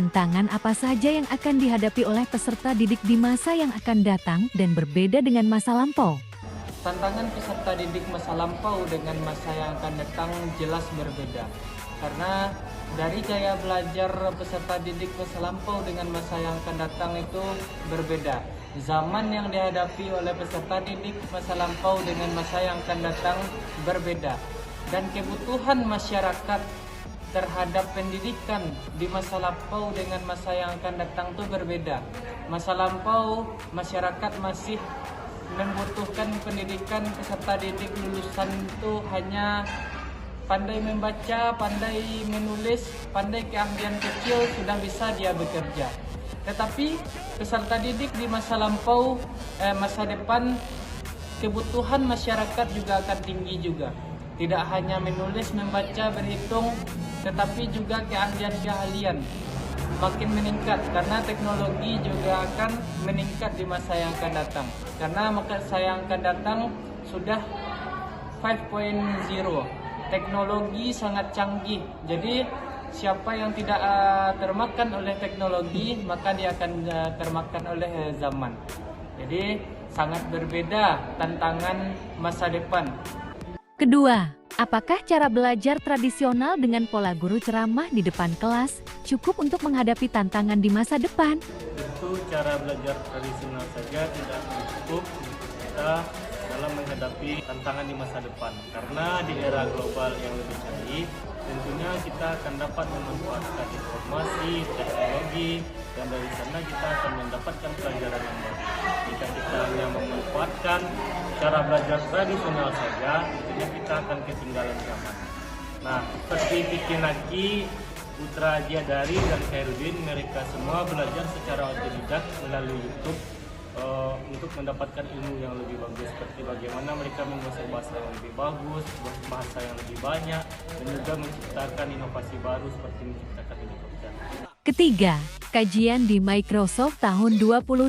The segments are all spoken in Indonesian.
Tantangan apa saja yang akan dihadapi oleh peserta didik di masa yang akan datang dan berbeda dengan masa lampau? Tantangan peserta didik masa lampau dengan masa yang akan datang jelas berbeda. Karena dari gaya belajar peserta didik masa lampau dengan masa yang akan datang itu berbeda. Zaman yang dihadapi oleh peserta didik masa lampau dengan masa yang akan datang berbeda. Dan kebutuhan masyarakat terhadap pendidikan di masa lampau dengan masa yang akan datang itu berbeda. Masa lampau masyarakat masih membutuhkan pendidikan peserta didik lulusan itu hanya pandai membaca, pandai menulis, pandai keahlian kecil sudah bisa dia bekerja. Tetapi peserta didik di masa lampau, masa depan kebutuhan masyarakat juga akan tinggi juga. Tidak hanya menulis, membaca, berhitung, tetapi juga keahlian-keahlian makin meningkat karena teknologi juga akan meningkat di masa yang akan datang. Karena masa yang akan datang sudah 5.0. Teknologi sangat canggih. Jadi siapa yang tidak termakan oleh teknologi, maka dia akan termakan oleh zaman. Jadi sangat berbeda tantangan masa depan. Kedua, apakah cara belajar tradisional dengan pola guru ceramah di depan kelas cukup untuk menghadapi tantangan di masa depan? Tentu cara belajar tradisional saja tidak cukup untuk kita dalam menghadapi tantangan di masa depan. Karena di era global yang lebih canggih, tentunya kita akan dapat memanfaatkan informasi, teknologi, dan dari sana kita akan mendapatkan pelajaran yang baru. Jika kita hanya memanfaatkan cara belajar tradisional saja, tentunya kita akan ketinggalan zaman. Nah, seperti Vicky Naki, Putra Ajiadari, dan Khairuddin, mereka semua belajar secara otodidak melalui YouTube untuk mendapatkan ilmu yang lebih bagus, seperti bagaimana mereka menguasai bahasa yang lebih bagus, bahasa yang lebih banyak, dan juga menciptakan inovasi baru seperti menciptakan helikopter. Ketiga, kajian di Microsoft tahun 2021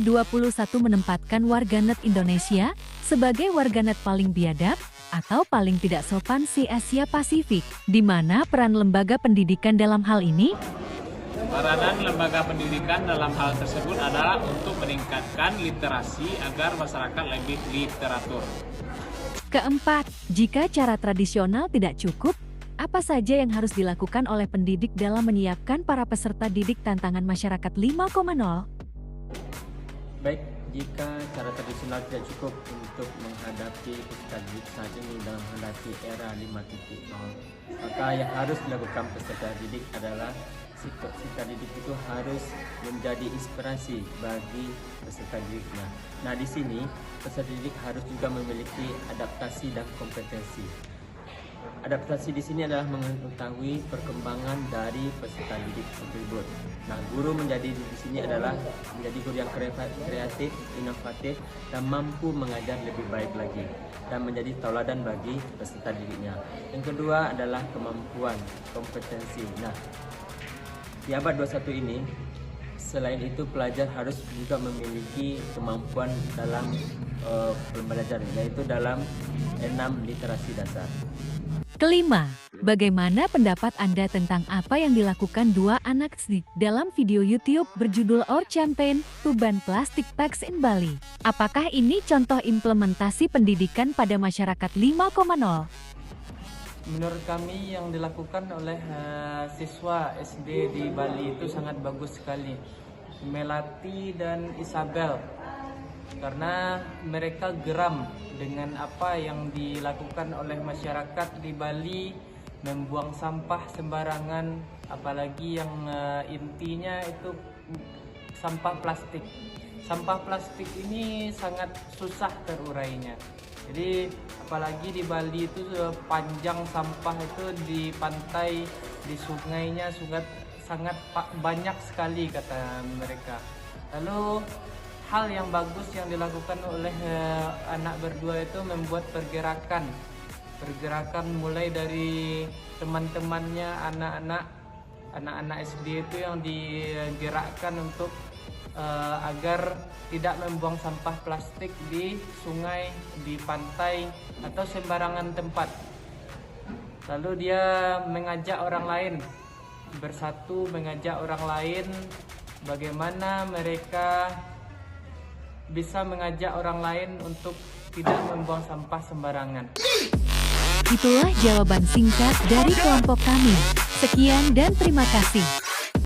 menempatkan warganet Indonesia sebagai warganet paling biadab atau paling tidak sopan se-Asia Pasifik. Di mana peran lembaga pendidikan dalam hal ini? Peranan lembaga pendidikan dalam hal tersebut adalah untuk meningkatkan literasi agar masyarakat lebih literatur. Keempat, jika cara tradisional tidak cukup, apa saja yang harus dilakukan oleh pendidik dalam menyiapkan para peserta didik tantangan masyarakat 5.0? Baik, jika cara tradisional tidak cukup untuk menghadapi peserta didik saat ini dalam menghadapi era 5.0, maka yang harus dilakukan peserta didik adalah peserta didik itu harus menjadi inspirasi bagi peserta didiknya. Nah, di sini peserta didik harus juga memiliki adaptasi dan kompetensi. Adaptasi di sini adalah mengetahui perkembangan dari peserta didik tersebut. Nah, guru menjadi di sini adalah menjadi guru yang kreatif, inovatif, dan mampu mengajar lebih baik lagi dan menjadi tauladan bagi peserta didiknya. Yang kedua adalah kemampuan, kompetensi. Nah, di abad 21 ini, selain itu pelajar harus juga memiliki kemampuan dalam pembelajaran, yaitu dalam 6 literasi dasar. Kelima, bagaimana pendapat Anda tentang apa yang dilakukan dua anak SD dalam video YouTube berjudul Our Campaign to Ban Plastic Bags in Bali? Apakah ini contoh implementasi pendidikan pada masyarakat 5.0? Menurut kami yang dilakukan oleh siswa SD di Bali itu sangat bagus sekali, Melati dan Isabel, karena mereka geram dengan apa yang dilakukan oleh masyarakat di Bali, membuang sampah sembarangan, apalagi yang intinya itu sampah plastik. Sampah plastik ini sangat susah terurainya. Jadi apalagi di Bali itu panjang sampah itu di pantai, di sungainya sangat banyak sekali kata mereka. Lalu hal yang bagus yang dilakukan oleh anak berdua itu membuat pergerakan mulai dari teman-temannya anak-anak SD itu yang digerakkan untuk agar tidak membuang sampah plastik di sungai, di pantai, atau sembarangan tempat. Lalu dia mengajak orang lain bersatu mengajak orang lain, bagaimana mereka bisa mengajak orang lain untuk tidak membuang sampah sembarangan. Itulah jawaban singkat dari kelompok kami. Sekian dan terima kasih.